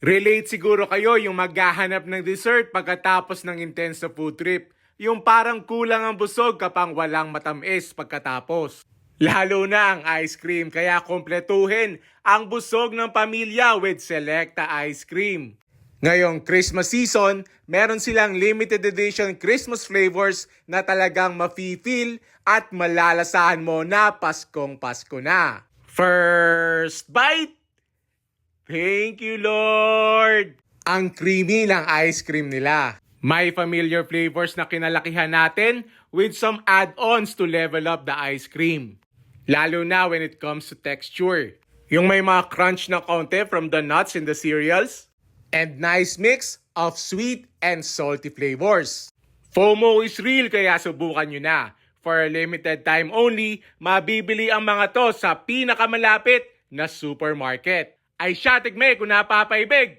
Relate siguro kayo yung maghahanap ng dessert pagkatapos ng intense na food trip. Yung parang kulang ang busog kapag walang matamis pagkatapos. Lalo na ang ice cream, kaya kompletuhin ang busog ng pamilya with Selecta Ice Cream. Ngayong Christmas season, meron silang limited edition Christmas flavors na talagang mafe-feel at malalasahan mo na Paskong Pasko na. First bite! Thank you, Lord! Ang creamy ng ice cream nila. May familiar flavors na kinalakihan natin with some add-ons to level up the ice cream. Lalo na when it comes to texture. Yung may mga crunch na konti from the nuts in the cereals. And nice mix of sweet and salty flavors. FOMO is real kaya subukan nyo na. For a limited time only, mabibili ang mga to sa pinakamalapit na supermarket. Ay siya, tigme kung napapaibig!